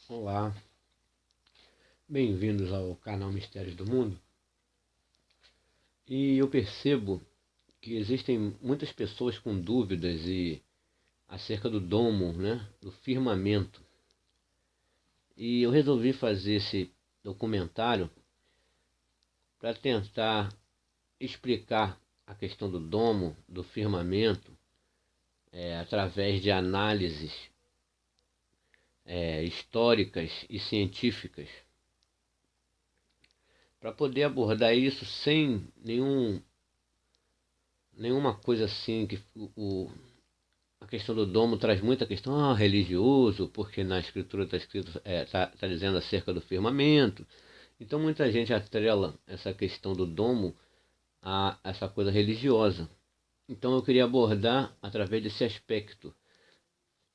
Olá, bem-vindos ao canal Mistérios do Mundo. E eu percebo que existem muitas pessoas com dúvidas acerca do domo, do firmamento. E eu resolvi fazer esse documentário para tentar explicar a questão do domo, do firmamento, através de análises históricas e científicas, para poder abordar isso sem nenhuma coisa assim que a questão do domo traz muita questão religioso, porque na escritura está escrito, tá dizendo acerca do firmamento. Então muita gente atrela essa questão do domo a essa coisa religiosa. Então eu queria abordar através desse aspecto,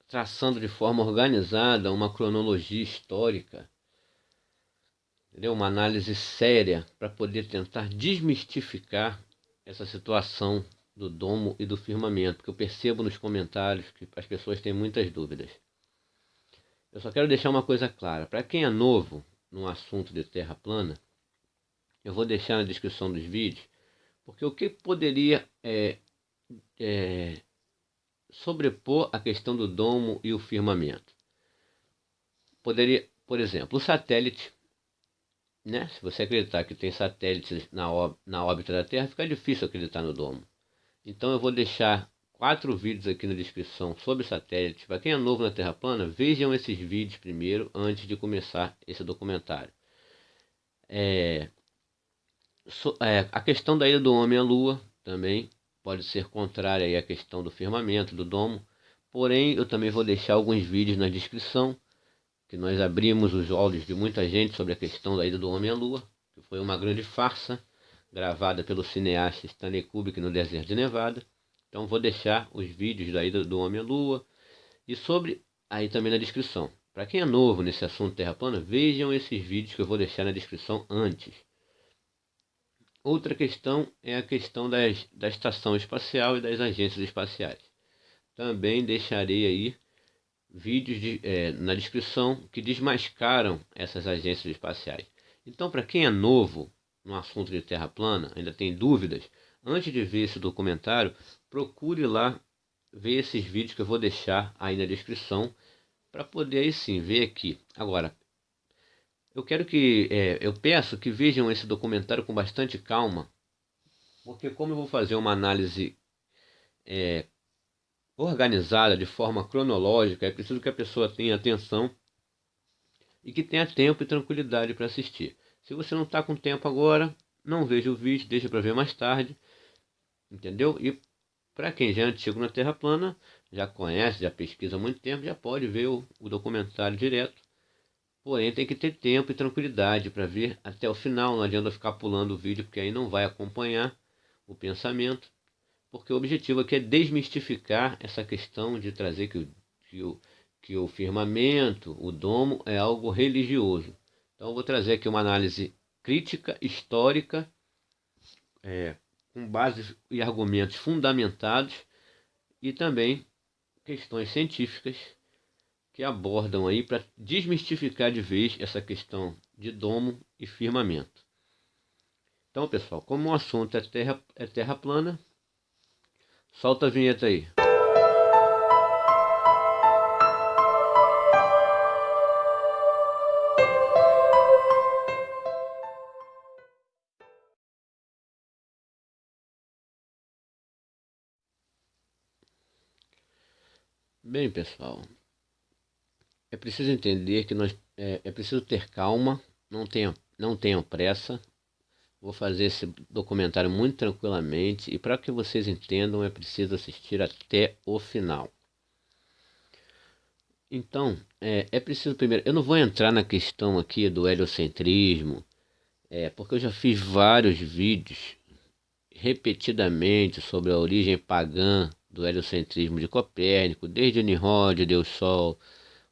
traçando de forma organizada uma cronologia histórica, entendeu? Uma análise séria para poder tentar desmistificar essa situação do domo e do firmamento, porque eu percebo nos comentários que as pessoas têm muitas dúvidas. Eu só quero deixar uma coisa clara: para quem é novo no assunto de terra plana, eu vou deixar na descrição dos vídeos, porque o que poderia sobrepor a questão do domo e o firmamento? Poderia, por exemplo, o satélite, se você acreditar que tem satélites na órbita da Terra, fica difícil acreditar no domo. Então eu vou deixar 4 vídeos aqui na descrição sobre satélites. Para quem é novo na Terra plana, vejam esses vídeos primeiro antes de começar esse documentário. A questão da ida do homem à Lua também pode ser contrária aí à questão do firmamento, do domo. Porém, eu também vou deixar alguns vídeos na descrição, que nós abrimos os olhos de muita gente sobre a questão da ida do homem à Lua, que foi uma grande farsa, gravada pelo cineasta Stanley Kubrick no deserto de Nevada. Então vou deixar os vídeos da ida do homem à Lua e sobre aí também na descrição. Para quem é novo nesse assunto terra plana, vejam esses vídeos que eu vou deixar na descrição antes. Outra questão é a questão da estação espacial e das agências espaciais. Também deixarei aí vídeos na descrição que desmascaram essas agências espaciais. Então, para quem é novo no assunto de terra plana, ainda tem dúvidas, antes de ver esse documentário, procure lá ver esses vídeos que eu vou deixar aí na descrição, para poder aí sim ver aqui. Agora, eu peço que vejam esse documentário com bastante calma, porque como eu vou fazer uma análise organizada de forma cronológica, é preciso que a pessoa tenha atenção e que tenha tempo e tranquilidade para assistir. Se você não está com tempo agora, não veja o vídeo, deixa para ver mais tarde, entendeu? E para quem já é antigo na Terra plana, já conhece, já pesquisa há muito tempo, já pode ver o documentário direto. Porém, tem que ter tempo e tranquilidade para ver até o final. Não adianta ficar pulando o vídeo, porque aí não vai acompanhar o pensamento. Porque o objetivo aqui é desmistificar essa questão de trazer que o firmamento, o domo, é algo religioso. Então eu vou trazer aqui uma análise crítica, histórica, com bases e argumentos fundamentados, e também questões científicas que abordam aí para desmistificar de vez essa questão de domo e firmamento. Então, pessoal, como o assunto é terra plana, solta a vinheta aí. Bem, pessoal, é preciso entender que é preciso ter calma, não tenham pressa. Vou fazer esse documentário muito tranquilamente, e para que vocês entendam é preciso assistir até o final. Então, é preciso primeiro... Eu não vou entrar na questão aqui do heliocentrismo, porque eu já fiz vários vídeos repetidamente sobre a origem pagã do heliocentrismo de Copérnico, desde Nimrod, Deus Sol,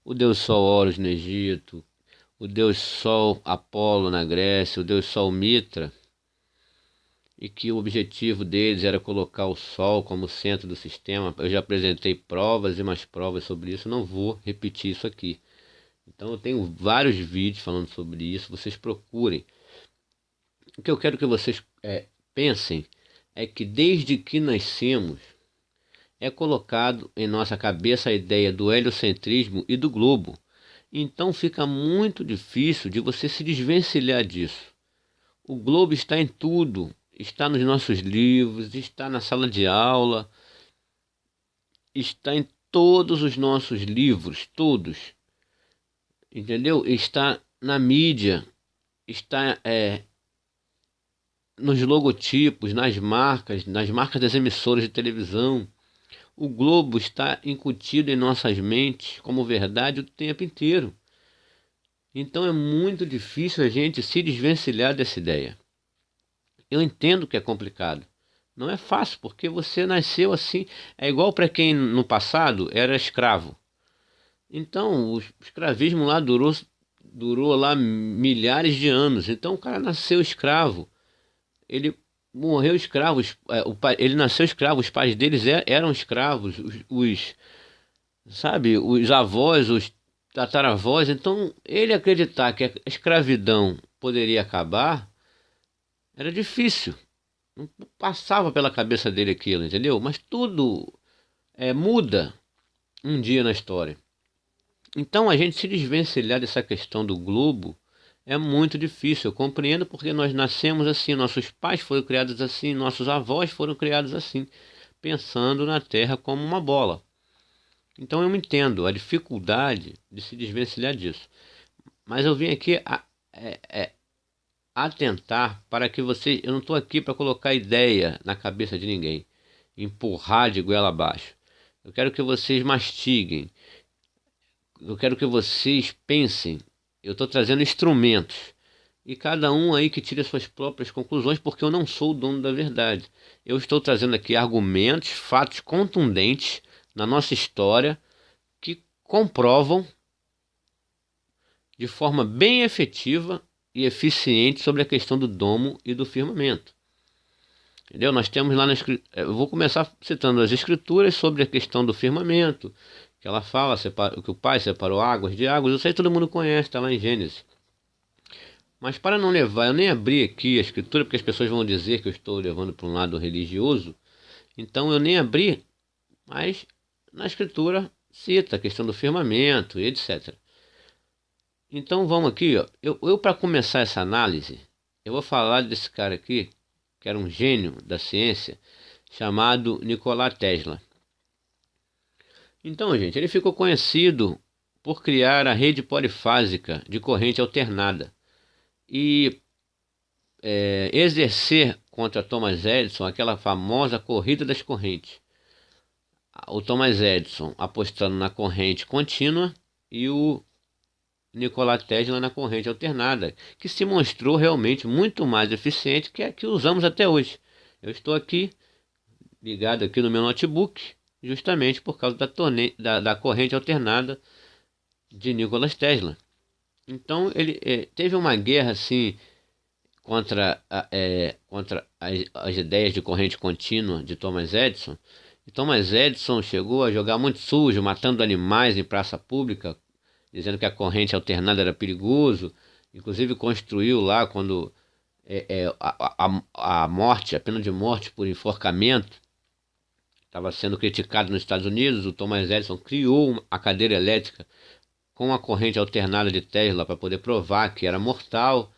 o Deus Sol Horus no Egito, o Deus Sol Apolo na Grécia, o Deus Sol Mitra e que o objetivo deles era colocar o Sol como centro do sistema. Eu já apresentei provas e mais provas sobre isso, não vou repetir isso aqui. Então eu tenho vários vídeos falando sobre isso, vocês procurem. O que eu quero que vocês pensem é que desde que nascemos é colocado em nossa cabeça a ideia do heliocentrismo e do globo. Então fica muito difícil de você se desvencilhar disso. O globo está em tudo, está nos nossos livros, está na sala de aula, está em todos os nossos livros, todos. Entendeu? Está na mídia, está nos logotipos, nas marcas das emissoras de televisão. O globo está incutido em nossas mentes como verdade o tempo inteiro. Então é muito difícil a gente se desvencilhar dessa ideia. Eu entendo que é complicado. Não é fácil, porque você nasceu assim. É igual para quem no passado era escravo. Então, o escravismo lá durou lá milhares de anos. Então, o cara nasceu escravo. Ele morreu escravo. Ele nasceu escravo. Os pais deles eram escravos. Sabe, os avós, os tataravós. Então, ele acreditar que a escravidão poderia acabar era difícil. Não passava pela cabeça dele aquilo, entendeu? Mas tudo muda um dia na história. Então a gente se desvencilhar dessa questão do globo é muito difícil. Eu compreendo porque nós nascemos assim, nossos pais foram criados assim, nossos avós foram criados assim, pensando na Terra como uma bola. Então eu entendo a dificuldade de se desvencilhar disso. Mas eu vim aqui atentar para que você... Eu não estou aqui para colocar ideia na cabeça de ninguém, empurrar de goela abaixo. Eu quero que vocês mastiguem. Eu quero que vocês pensem. Eu estou trazendo instrumentos. E cada um aí que tire as suas próprias conclusões, porque eu não sou o dono da verdade. Eu estou trazendo aqui argumentos, fatos contundentes na nossa história que comprovam de forma bem efetiva e eficiente sobre a questão do domo e do firmamento. Entendeu? Nós temos lá eu vou começar citando as escrituras sobre a questão do firmamento, que ela fala que o Pai separou águas de águas. Eu sei que todo mundo conhece, está lá em Gênesis. Mas para não levar, eu nem abri aqui a escritura, porque as pessoas vão dizer que eu estou levando para um lado religioso. Então eu nem abri, mas na escritura cita a questão do firmamento e etc. Então vamos aqui, ó. Eu para começar essa análise, eu vou falar desse cara aqui, que era um gênio da ciência, chamado Nikola Tesla. Então, gente, ele ficou conhecido por criar a rede polifásica de corrente alternada e exercer contra Thomas Edison aquela famosa corrida das correntes. O Thomas Edison apostando na corrente contínua e o Nikola Tesla na corrente alternada, que se mostrou realmente muito mais eficiente que a que usamos até hoje. Eu estou aqui, ligado aqui no meu notebook, justamente por causa da corrente alternada de Nikola Tesla. Então ele teve uma guerra assim contra as ideias de corrente contínua de Thomas Edison. E Thomas Edison chegou a jogar muito sujo, matando animais em praça pública, dizendo que a corrente alternada era perigoso. Inclusive construiu lá quando a morte, a pena de morte por enforcamento estava sendo criticado nos Estados Unidos. O Thomas Edison criou a cadeira elétrica com a corrente alternada de Tesla para poder provar que era mortal.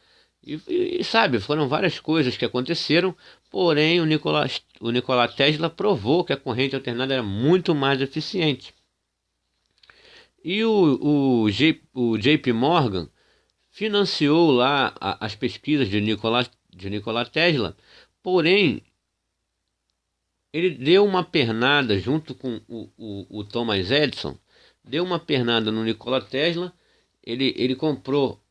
E sabe, foram várias coisas que aconteceram, porém o Nikola Tesla provou que a corrente alternada era muito mais eficiente. E o JP Morgan financiou lá as pesquisas de Nikola Tesla, porém ele deu uma pernada junto com o Thomas Edison, deu uma pernada no Nikola Tesla. Ele comprou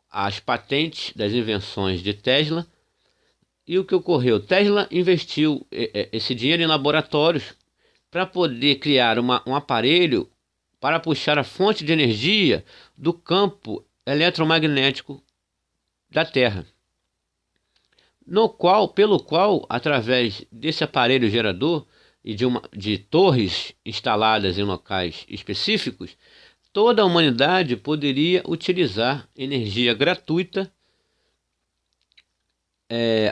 as patentes das invenções de Tesla. E o que ocorreu? Tesla investiu esse dinheiro em laboratórios para poder criar um aparelho para puxar a fonte de energia do campo eletromagnético da Terra. pelo qual, através desse aparelho gerador e de torres instaladas em locais específicos, toda a humanidade poderia utilizar energia gratuita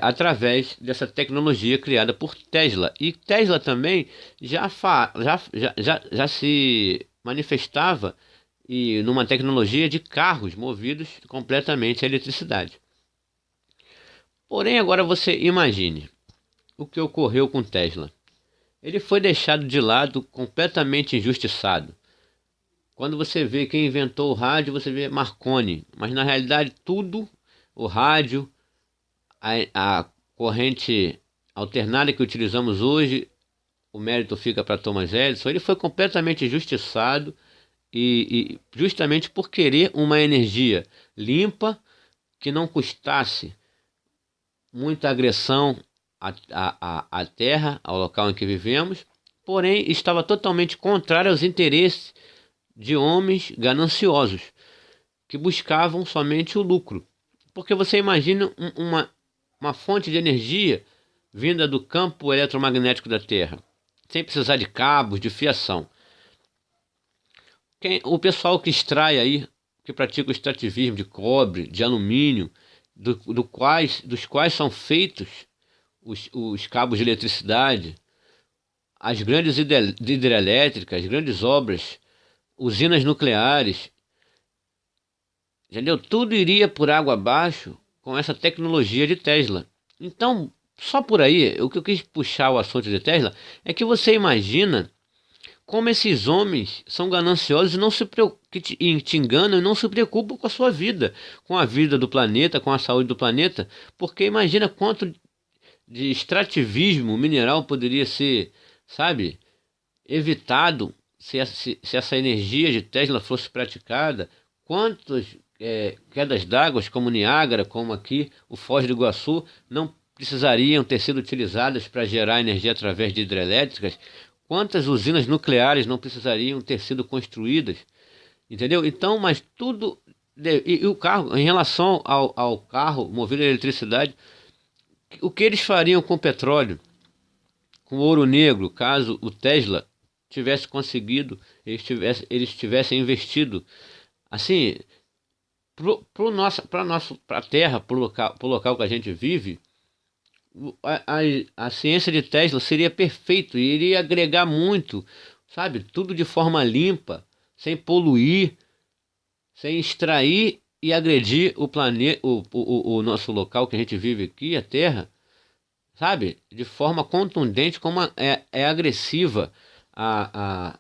através dessa tecnologia criada por Tesla. E Tesla também já se manifestava numa tecnologia de carros movidos completamente à eletricidade. Porém, agora você imagine o que ocorreu com Tesla. Ele foi deixado de lado, completamente injustiçado. Quando você vê quem inventou o rádio, você vê Marconi. Mas na realidade tudo, o rádio, a corrente alternada que utilizamos hoje, o mérito fica para Thomas Edison. Ele foi completamente injustiçado e justamente por querer uma energia limpa, que não custasse muita agressão à terra, ao local em que vivemos, porém estava totalmente contrário aos interesses de homens gananciosos que buscavam somente o lucro. Porque você imagina uma fonte de energia vinda do campo eletromagnético da Terra, sem precisar de cabos, de fiação. O pessoal que extrai aí, que pratica o extrativismo de cobre, de alumínio, dos quais são feitos os cabos de eletricidade, as grandes hidrelétricas, as grandes obras, usinas nucleares, entendeu? Tudo iria por água abaixo com essa tecnologia de Tesla. Então, só por aí, o que eu quis puxar o assunto de Tesla é que você imagina como esses homens são gananciosos e te enganam e não se preocupam com a sua vida, com a vida do planeta, com a saúde do planeta, porque imagina quanto de extrativismo mineral poderia ser, sabe, evitado se essa energia de Tesla fosse praticada. Quantas quedas d'água, como Niágara, como aqui o Foz do Iguaçu, não precisariam ter sido utilizadas para gerar energia através de hidrelétricas? Quantas usinas nucleares não precisariam ter sido construídas? Entendeu? Então, mas tudo... E o carro, em relação ao carro movido a eletricidade, o que eles fariam com petróleo, com ouro negro, caso o Tesla tivesse conseguido, eles tivessem investido, assim, para a Terra, para o local que a gente vive, a ciência de Tesla seria perfeito e iria agregar muito, sabe? Tudo de forma limpa, sem poluir, sem extrair e agredir o planeta, o nosso local que a gente vive aqui, a Terra, sabe? De forma contundente, como é agressiva a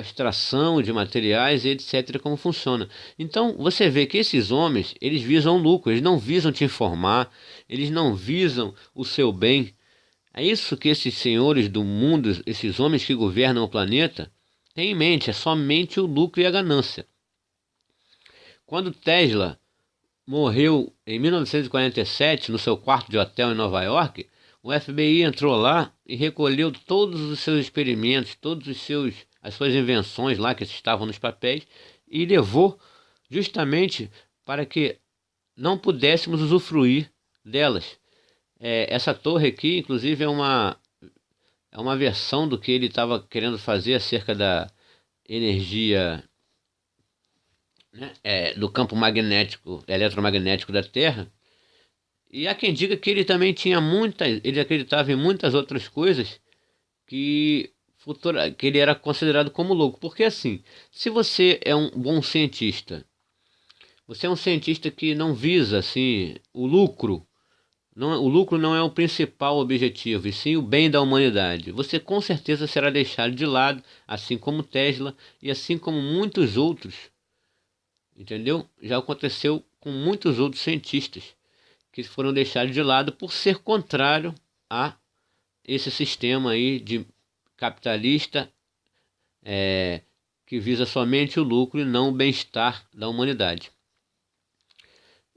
extração de materiais e etc, como funciona. Então, você vê que esses homens, eles visam lucro, eles não visam te informar, eles não visam o seu bem. É isso que esses senhores do mundo, esses homens que governam o planeta, têm em mente, é somente o lucro e a ganância. Quando Tesla morreu em 1947, no seu quarto de hotel em Nova York, o FBI entrou lá e recolheu todos os seus experimentos, as suas invenções lá que estavam nos papéis e levou justamente para que não pudéssemos usufruir delas. Essa torre aqui, inclusive, é uma versão do que ele estava querendo fazer acerca da energia, né, do campo magnético, eletromagnético da Terra. E há quem diga que ele também ele acreditava em muitas outras coisas que ele era considerado como louco. Porque assim, se você é um bom cientista, você é um cientista que não visa assim o lucro, o lucro não é o principal objetivo, e sim o bem da humanidade, você com certeza será deixado de lado, assim como Tesla e assim como muitos outros, entendeu? Já aconteceu com muitos outros cientistas que foram deixados de lado por ser contrário a esse sistema aí de capitalista que visa somente o lucro e não o bem-estar da humanidade.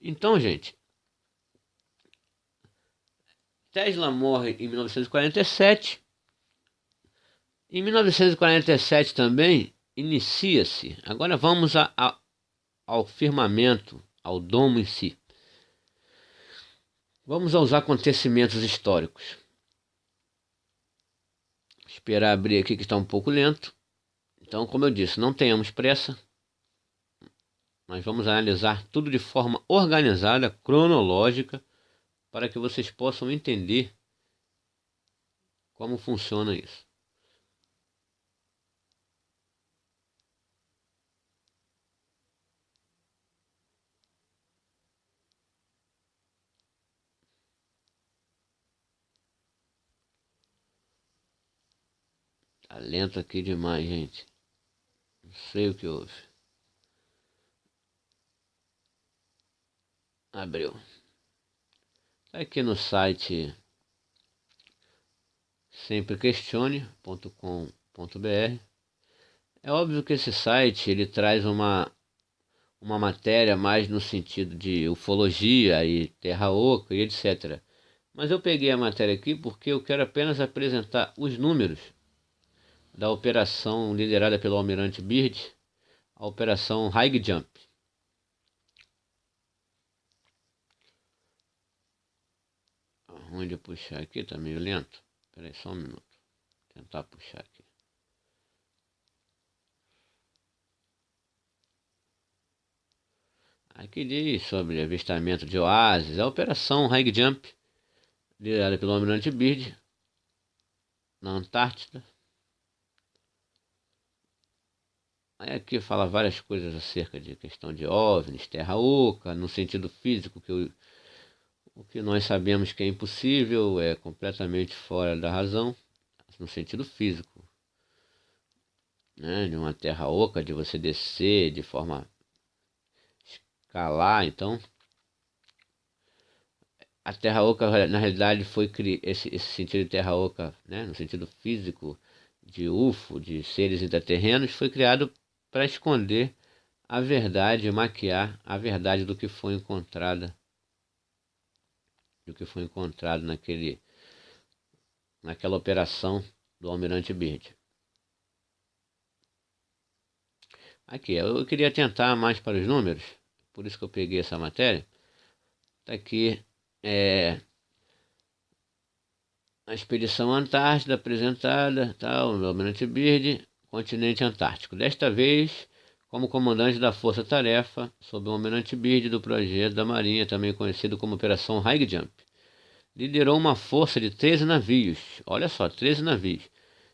Então, gente, Tesla morre em 1947. Em 1947 também inicia-se. Agora vamos ao firmamento, ao domo em si. Vamos aos acontecimentos históricos. Esperar abrir aqui que está um pouco lento. Então, como eu disse, não tenhamos pressa. Mas vamos analisar tudo de forma organizada, cronológica, para que vocês possam entender como funciona isso. Tá lento aqui demais, gente. Não sei o que houve. Abriu. Tá aqui no site semprequestione.com.br. É óbvio que esse site ele traz uma matéria mais no sentido de ufologia e terra oca e etc. Mas eu peguei a matéria aqui porque eu quero apenas apresentar os números da operação liderada pelo Almirante Byrd, a operação High Jump. Ruim de puxar aqui, tá meio lento. Espera aí só um minuto. Vou tentar puxar aqui. Aqui diz sobre avistamento de oásis, a operação High Jump, liderada pelo Almirante Byrd, na Antártida. Aí aqui fala várias coisas acerca de questão de OVNIs, terra oca, no sentido físico, o que nós sabemos que é impossível, é completamente fora da razão, no sentido físico, né? De uma terra oca, de você descer de forma escalar, então a terra oca na realidade foi esse sentido de terra oca, né? No sentido físico de UFO, de seres intraterrenos, foi criado para esconder a verdade, maquiar a verdade do que foi encontrado naquela operação do Almirante Byrd. Aqui, eu queria atentar mais para os números, por isso que eu peguei essa matéria. Está aqui a expedição Antártida apresentada, tal, o Almirante Byrd, continente Antártico. Desta vez, como comandante da Força Tarefa, sob o Almirante Byrd do projeto da Marinha, também conhecido como Operação High Jump. Liderou uma força de 13 navios, olha só, 13 navios,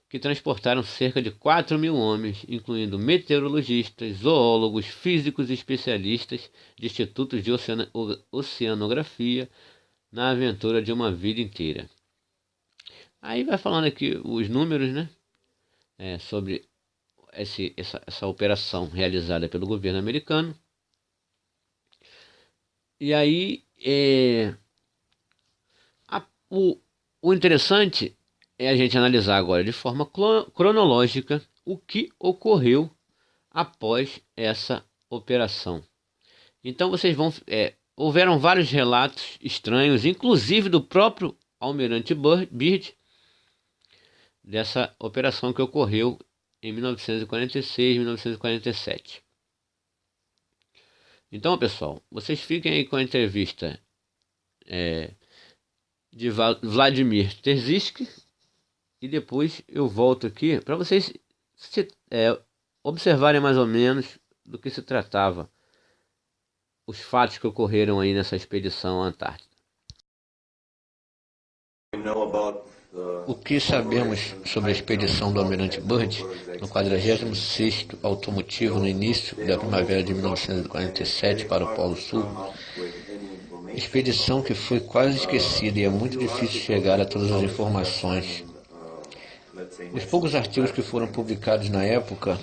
que transportaram cerca de 4.000 homens, incluindo meteorologistas, zoólogos, físicos e especialistas de institutos de oceanografia, na aventura de uma vida inteira. Aí vai falando aqui os números, né? Sobre essa operação realizada pelo governo americano. E aí, o interessante é a gente analisar agora de forma cronológica o que ocorreu após essa operação. Então vocês vão... houveram vários relatos estranhos, inclusive do próprio Almirante Byrd, dessa operação que ocorreu em 1946, 1947. Então, pessoal, vocês fiquem aí com a entrevista de Vladimir Terziski e depois eu volto aqui para vocês observarem mais ou menos do que se tratava os fatos que ocorreram aí nessa expedição à Antártida. O que sabemos sobre a expedição do Almirante Byrd no 46º automotivo no início da primavera de 1947 para o Polo Sul? Expedição que foi quase esquecida e é muito difícil chegar a todas as informações. Os poucos artigos que foram publicados na época,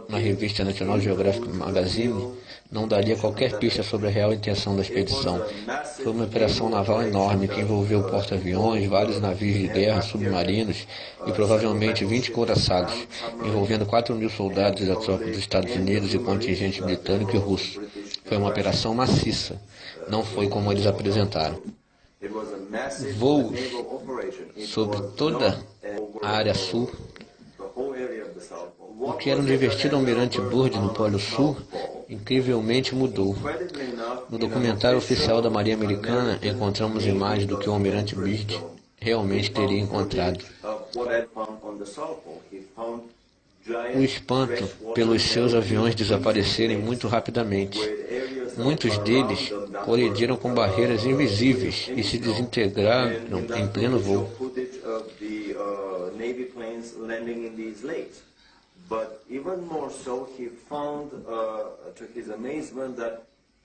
na revista National Geographic Magazine, não daria qualquer pista sobre a real intenção da expedição. Foi uma operação naval enorme que envolveu porta-aviões, vários navios de guerra, submarinos e provavelmente 20 couraçados, envolvendo 4.000 soldados da tropa dos Estados Unidos e contingente britânico e russo. Foi uma operação maciça, não foi como eles apresentaram. Voos sobre toda a área sul, o que era um divertido Almirante Byrd no Polo Sul, incrivelmente mudou. No documentário oficial da Marinha Americana, encontramos imagens do que o almirante Byrd realmente teria encontrado. O espanto pelos seus aviões desaparecerem muito rapidamente. Muitos deles colidiram com barreiras invisíveis e se desintegraram em pleno voo. But even more so, he found, to his amazement, that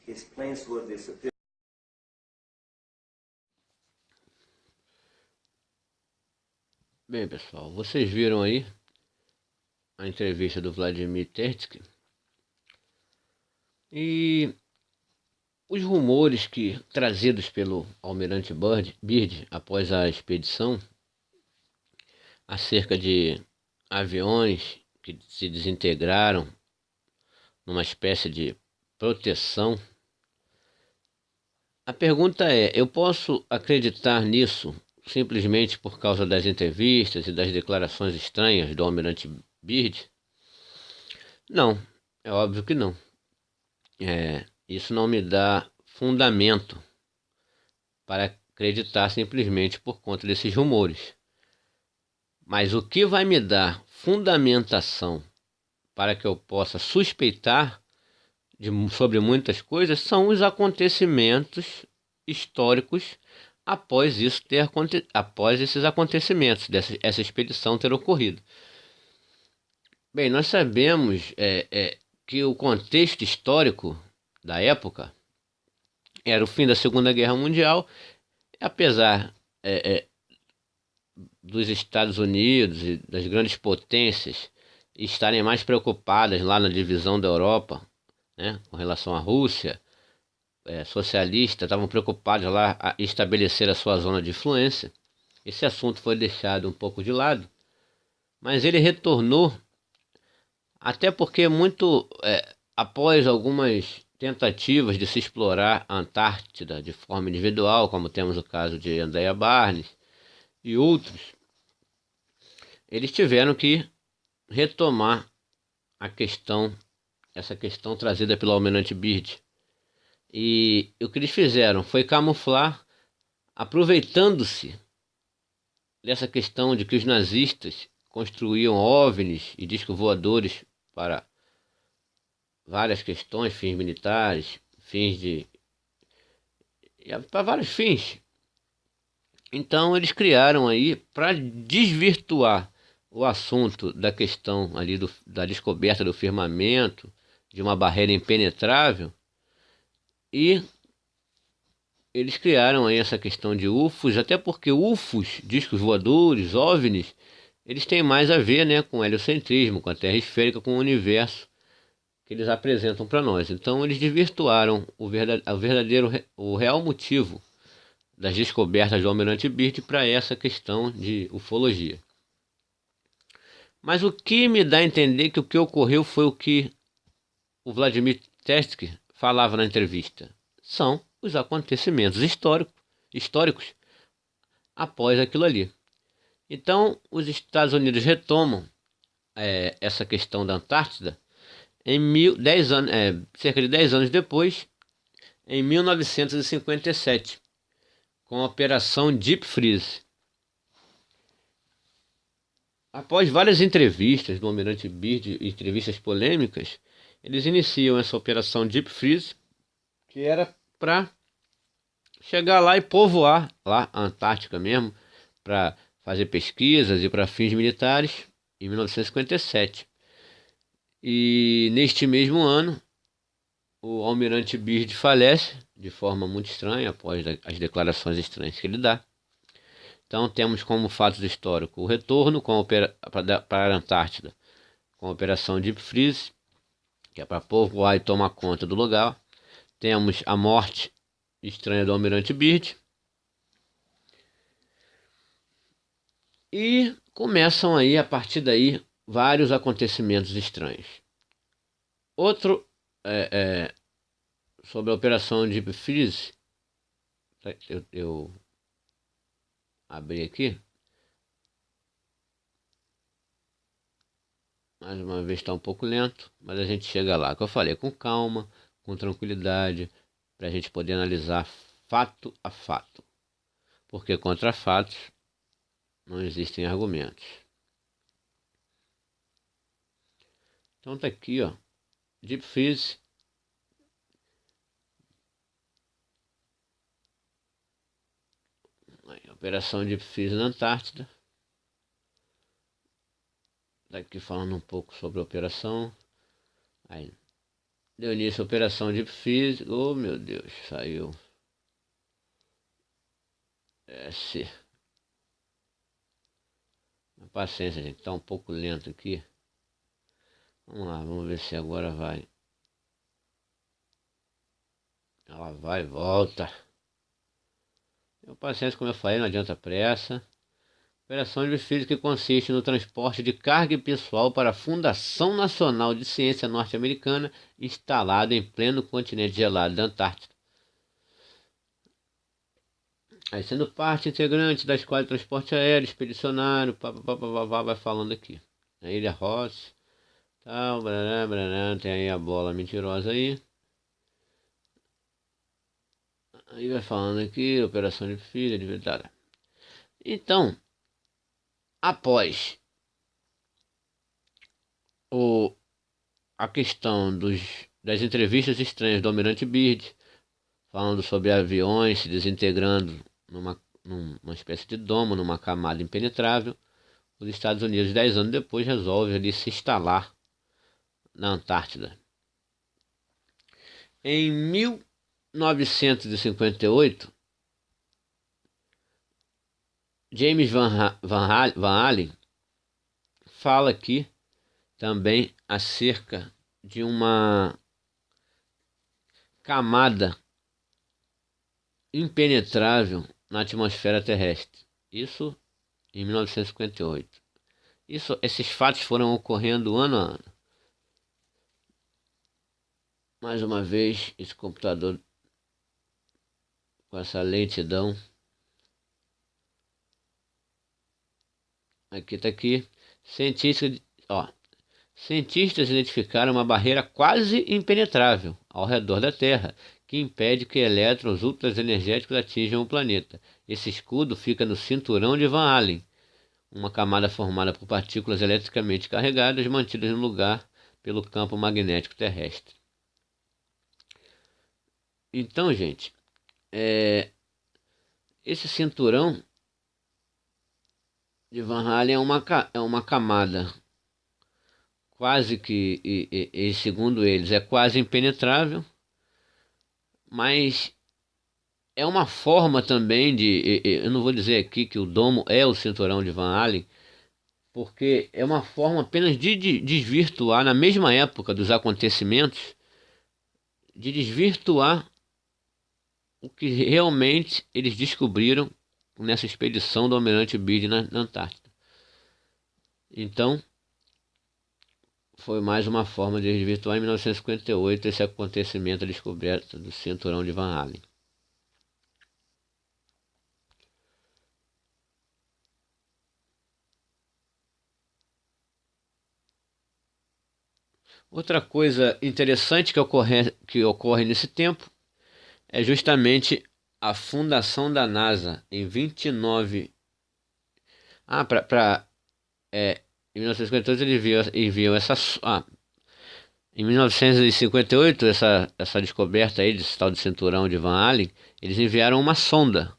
his planes were disappearing. Bem, pessoal, vocês viram aí a entrevista do Vladimir Tertsky e os rumores que trazidos pelo almirante Byrd após a expedição acerca de aviões que se desintegraram numa espécie de proteção. A pergunta é, eu posso acreditar nisso simplesmente por causa das entrevistas e das declarações estranhas do almirante Byrd? Não, é óbvio que não. Isso não me dá fundamento para acreditar simplesmente por conta desses rumores. Mas o que vai me dar fundamentação para que eu possa suspeitar sobre muitas coisas são os acontecimentos históricos após esses acontecimentos, essa expedição ter ocorrido. Bem, nós sabemos que o contexto histórico da época era o fim da Segunda Guerra Mundial, apesar dos Estados Unidos e das grandes potências estarem mais preocupadas lá na divisão da Europa, né, com relação à Rússia socialista, estavam preocupados lá a estabelecer a sua zona de influência. Esse assunto foi deixado um pouco de lado, mas ele retornou, até porque após algumas tentativas de se explorar a Antártida de forma individual, como temos o caso de Andrea Barnes e outros, eles tiveram que retomar essa questão trazida pelo almirante Byrd. E o que eles fizeram foi camuflar, aproveitando-se dessa questão de que os nazistas construíam OVNIs e discos voadores para várias questões, fins militares, para vários fins. Então eles criaram aí, para desvirtuar o assunto da questão ali da descoberta do firmamento, de uma barreira impenetrável, e eles criaram aí essa questão de UFOs, até porque UFOs, discos voadores, OVNIs, eles têm mais a ver, né, com o heliocentrismo, com a Terra esférica, com o universo que eles apresentam para nós. Então eles desvirtuaram o real motivo das descobertas do almirante Byrd para essa questão de ufologia. Mas o que me dá a entender que o que ocorreu foi o que o Vladimir Tertsky falava na entrevista. São os acontecimentos históricos após aquilo ali. Então, os Estados Unidos retomam essa questão da Antártida cerca de 10 anos depois, em 1957, com a Operação Deep Freeze. Após várias entrevistas do almirante Byrd, entrevistas polêmicas, eles iniciam essa Operação Deep Freeze, que era para chegar lá e povoar lá a Antártica mesmo, para fazer pesquisas e para fins militares, em 1957. E neste mesmo ano, o almirante Byrd falece de forma muito estranha, após as declarações estranhas que ele dá. Então temos como fatos históricos o retorno para a Antártida com a Operação Deep Freeze, que é para povoar e tomar conta do lugar. Temos a morte estranha do almirante Byrd. E começam aí, a partir daí, vários acontecimentos estranhos. Outro sobre a Operação Deep Freeze, eu abri aqui. Mais uma vez está um pouco lento, mas a gente chega lá, que eu falei, com calma, com tranquilidade, para a gente poder analisar fato a fato. Porque contra fatos não existem argumentos. Então tá aqui, ó, Deep Freeze. Aí, operação Deep Freeze na Antártida. Daqui falando um pouco sobre a operação. Aí, deu início a operação Deep Freeze. Oh, meu Deus, saiu. S. Paciência, gente, tá um pouco lento aqui. Vamos lá, vamos ver se agora vai. Ela vai e volta. Paciência, como eu falei, não adianta pressa. Operação de física que consiste no transporte de carga e pessoal para a Fundação Nacional de Ciência Norte-Americana, instalada em pleno continente gelado da Antártida. Aí, sendo parte integrante da Esquadra de Transporte Aéreo, Expedicionário, vai falando aqui. A Ilha Ross, tal, tem aí a bola mentirosa aí. Aí vai falando aqui, operação de filha, de verdade. Então, após a questão das entrevistas estranhas do Almirante Byrd, falando sobre aviões se desintegrando numa espécie de domo, numa camada impenetrável, os Estados Unidos, 10 anos depois, resolvem ali se instalar na Antártida. Em 1958, James Van Allen fala aqui também acerca de uma camada impenetrável na atmosfera terrestre. Isso em 1958. Esses fatos foram ocorrendo ano a ano. Mais uma vez, esse computador com essa lentidão. Aqui está aqui. Cientistas identificaram uma barreira quase impenetrável ao redor da Terra, que impede que elétrons ultraenergéticos atinjam o planeta. Esse escudo fica no cinturão de Van Allen, uma camada formada por partículas eletricamente carregadas mantidas no lugar pelo campo magnético terrestre. Então, gente, esse cinturão de Van Allen é uma camada quase que, e segundo eles, é quase impenetrável, mas é uma forma também eu não vou dizer aqui que o domo é o cinturão de Van Allen, porque é uma forma apenas de desvirtuar, na mesma época dos acontecimentos, de desvirtuar o que realmente eles descobriram nessa expedição do Almirante Byrd na Antártida. Então, foi mais uma forma de desvirtuar em 1958 esse acontecimento, a descoberta do cinturão de Van Allen. Outra coisa interessante que ocorre nesse tempo é justamente a fundação da NASA em 29. Em 1958 eles enviam essa. Em 1958, essa descoberta aí desse tal de cinturão de Van Allen, eles enviaram uma sonda.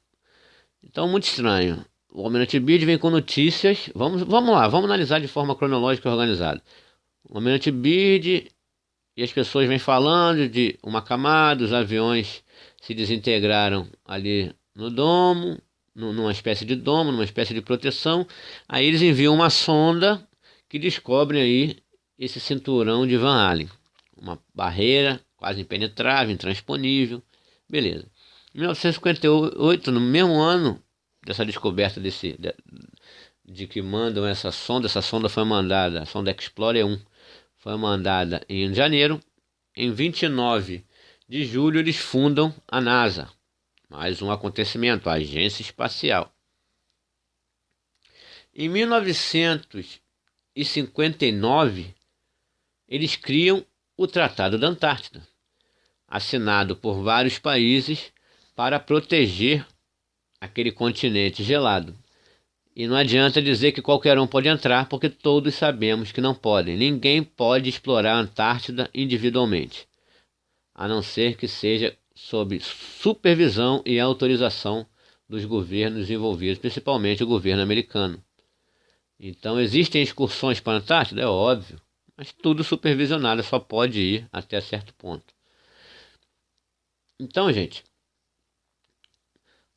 Então, muito estranho. O Almirante Byrd vem com notícias. Vamos lá, vamos analisar de forma cronológica e organizada. O Almirante Byrd e as pessoas vêm falando de uma camada, os aviões se desintegraram ali no domo, numa espécie de domo, numa espécie de proteção. Aí eles enviam uma sonda que descobre aí esse cinturão de Van Allen. Uma barreira quase impenetrável, intransponível. Beleza. Em 1958, no mesmo ano dessa descoberta de que mandam essa sonda foi mandada, a sonda Explorer 1, foi mandada em janeiro. Em 29 de julho eles fundam a NASA. Mais um acontecimento, a Agência Espacial. Em 1960, 1959, eles criam o Tratado da Antártida, assinado por vários países para proteger aquele continente gelado. E não adianta dizer que qualquer um pode entrar, porque todos sabemos que não podem. Ninguém pode explorar a Antártida individualmente, a não ser que seja sob supervisão e autorização dos governos envolvidos, principalmente o governo americano. Então existem excursões para a Antártida, é óbvio, mas tudo supervisionado, só pode ir até certo ponto. Então, gente,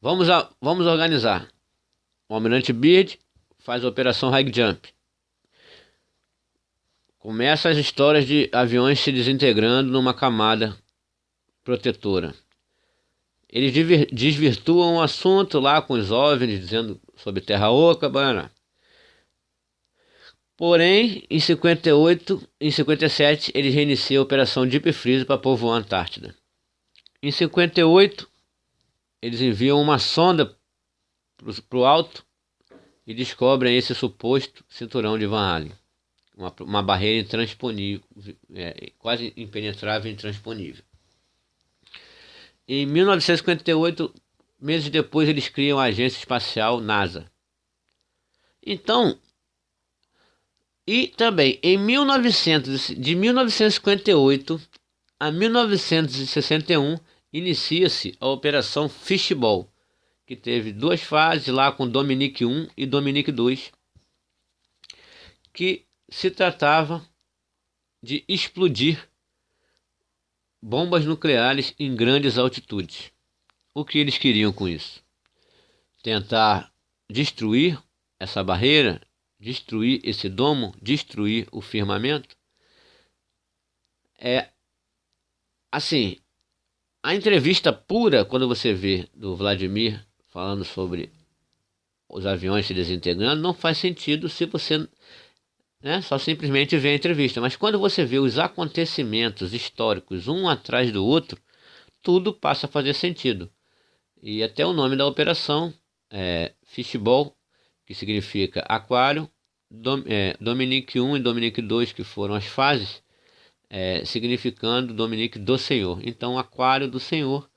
vamos organizar. O Almirante Byrd faz a Operação High Jump. Começa as histórias de aviões se desintegrando numa camada protetora. Eles desvirtuam o assunto lá com os OVNIs, dizendo sobre Terra Oca, banana. Porém, em 57, eles reiniciam a Operação Deep Freeze para povoar a Antártida. Em 58, eles enviam uma sonda para o alto e descobrem esse suposto cinturão de Van Allen. Uma barreira intransponível, quase impenetrável e intransponível. Em 1958, meses depois, eles criam a Agência Espacial NASA. Então, e também de 1958 a 1961, inicia-se a Operação Fishball, que teve 2 fases lá com Dominique 1 e Dominique 2, que se tratava de explodir bombas nucleares em grandes altitudes. O que eles queriam com isso? Tentar destruir essa barreira, destruir esse domo, destruir o firmamento. Assim, a entrevista pura, quando você vê do Vladimir falando sobre os aviões se desintegrando, não faz sentido se você só simplesmente vê a entrevista. Mas quando você vê os acontecimentos históricos um atrás do outro, tudo passa a fazer sentido. E até o nome da operação Fishball, que significa aquário, Dominique 1 e Dominique 2, que foram as fases, significando Dominique do Senhor. Então, aquário do Senhor,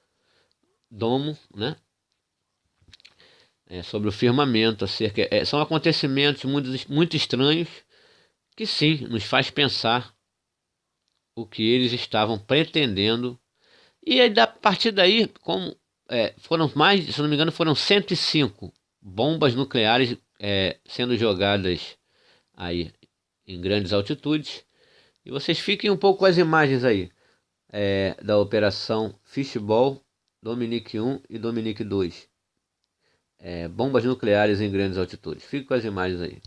domo, sobre o firmamento, são acontecimentos muito estranhos, que sim, nos faz pensar o que eles estavam pretendendo. E aí, a partir daí, foram mais, se não me engano, foram 105 bombas nucleares sendo jogadas aí em grandes altitudes. E vocês fiquem um pouco com as imagens aí da Operação Fishball, Dominique 1 e Dominique 2. Bombas nucleares em grandes altitudes. Fiquem com as imagens aí.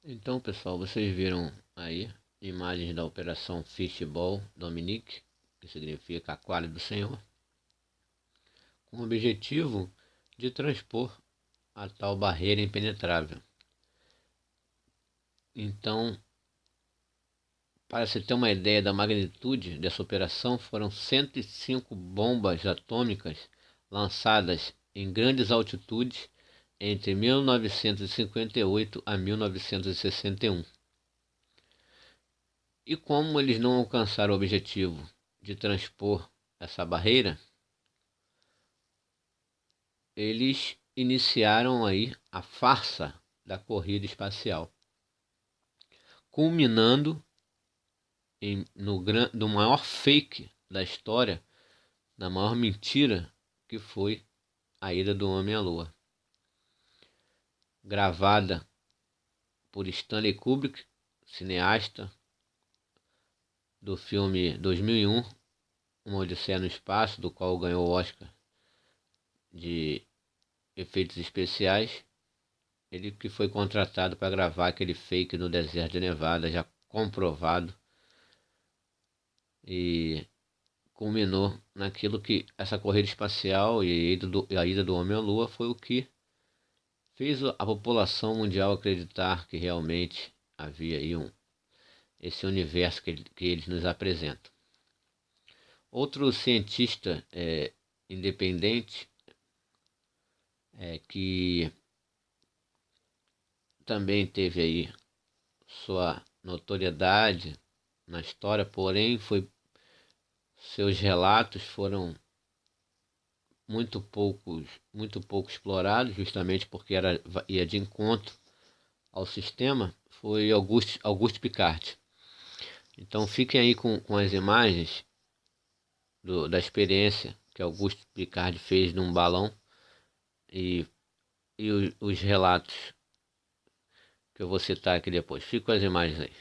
Então, pessoal, vocês viram aí imagens da Operação Fishball Dominique, que significa aquário do Senhor, com o objetivo de transpor a tal barreira impenetrável. Então, para se ter uma ideia da magnitude dessa operação, foram 105 bombas atômicas lançadas em grandes altitudes entre 1958 a 1961. E como eles não alcançaram o objetivo de transpor essa barreira, eles iniciaram aí a farsa da corrida espacial, culminando no maior fake da história, na maior mentira, que foi a ida do homem à Lua, gravada por Stanley Kubrick, cineasta do filme 2001, Uma Odisseia no Espaço, do qual ganhou o Oscar de efeitos especiais. Ele que foi contratado para gravar aquele fake no deserto de Nevada, já comprovado, e culminou naquilo que essa corrida espacial e a ida do homem à Lua foi o que fez a população mundial acreditar que realmente havia aí esse universo que eles nos apresentam. Outro cientista independente que também teve aí sua notoriedade na história, porém seus relatos foram muito pouco explorados, justamente porque ia de encontro ao sistema, foi Auguste Piccard. Então fiquem aí com as imagens da experiência que Auguste Piccard fez num balão e os relatos que eu vou citar aqui depois. Fico com as imagens aí.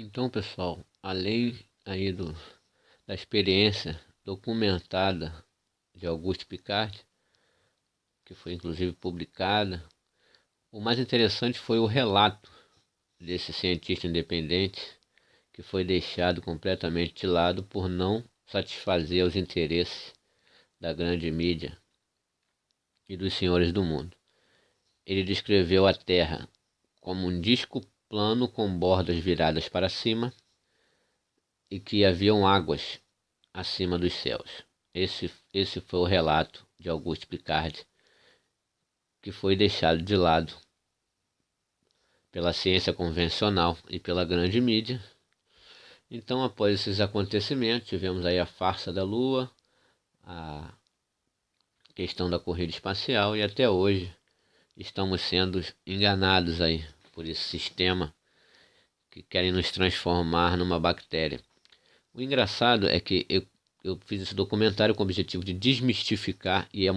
Então, pessoal, além aí da experiência documentada de Auguste Piccard, que foi inclusive publicada, o mais interessante foi o relato desse cientista independente, que foi deixado completamente de lado por não satisfazer os interesses da grande mídia e dos senhores do mundo. Ele descreveu a Terra como um disco plano com bordas viradas para cima e que haviam águas acima dos céus. Esse foi o relato de Auguste Piccard, que foi deixado de lado pela ciência convencional e pela grande mídia. Então, após esses acontecimentos, tivemos aí a farsa da Lua, a questão da corrida espacial, e até hoje estamos sendo enganados aí por esse sistema que querem nos transformar numa bactéria. O engraçado é que eu fiz esse documentário com o objetivo de desmistificar e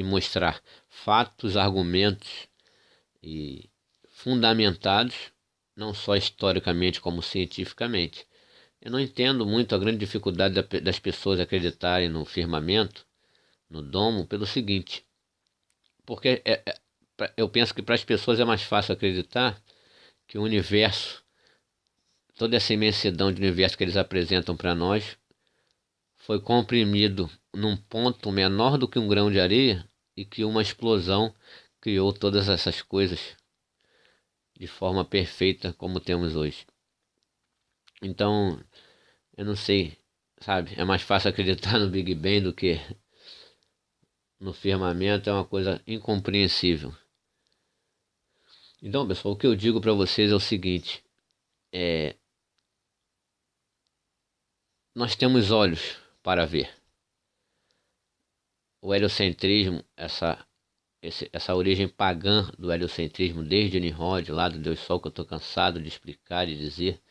mostrar fatos, argumentos e fundamentados, não só historicamente como cientificamente. Eu não entendo muito a grande dificuldade das pessoas acreditarem no firmamento, no domo, pelo seguinte, porque eu penso que para as pessoas é mais fácil acreditar que o universo, toda essa imensidão de universo que eles apresentam para nós, foi comprimido num ponto menor do que um grão de areia e que uma explosão criou todas essas coisas de forma perfeita como temos hoje. Então, eu não sei, sabe? É mais fácil acreditar no Big Bang do que no firmamento, é uma coisa incompreensível. Então, pessoal, o que eu digo para vocês é o seguinte: nós temos olhos para ver. O heliocentrismo, essa origem pagã do heliocentrismo desde Nimrod, lá do Deus Sol, que eu estou cansado de explicar e dizer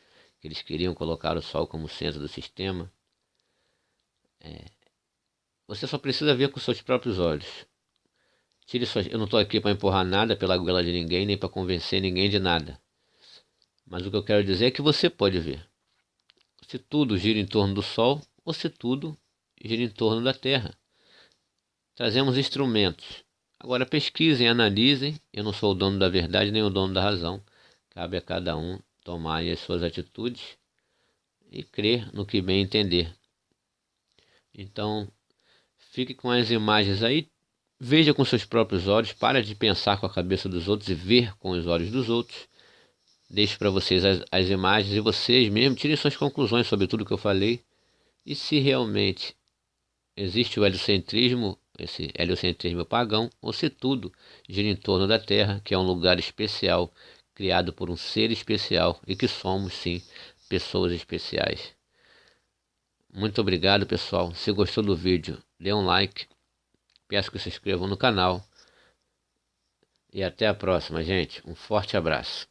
que eles queriam colocar o Sol como centro do sistema. Você só precisa ver com seus próprios olhos. Eu não estou aqui para empurrar nada pela goela de ninguém, nem para convencer ninguém de nada. Mas o que eu quero dizer é que você pode ver. Se tudo gira em torno do Sol, ou se tudo gira em torno da Terra. Trazemos instrumentos. Agora pesquisem, analisem. Eu não sou o dono da verdade nem o dono da razão. Cabe a cada um tomar as suas atitudes e crer no que bem entender. Então, fique com as imagens aí. Veja com seus próprios olhos. Para de pensar com a cabeça dos outros e ver com os olhos dos outros. Deixo para vocês as imagens e vocês mesmos tirem suas conclusões sobre tudo que eu falei. E se realmente existe o heliocentrismo, esse heliocentrismo pagão, ou se tudo gira em torno da Terra, que é um lugar especial, criado por um ser especial e que somos, sim, pessoas especiais. Muito obrigado, pessoal. Se gostou do vídeo, dê um like. Peço que se inscrevam no canal. E até a próxima, gente. Um forte abraço.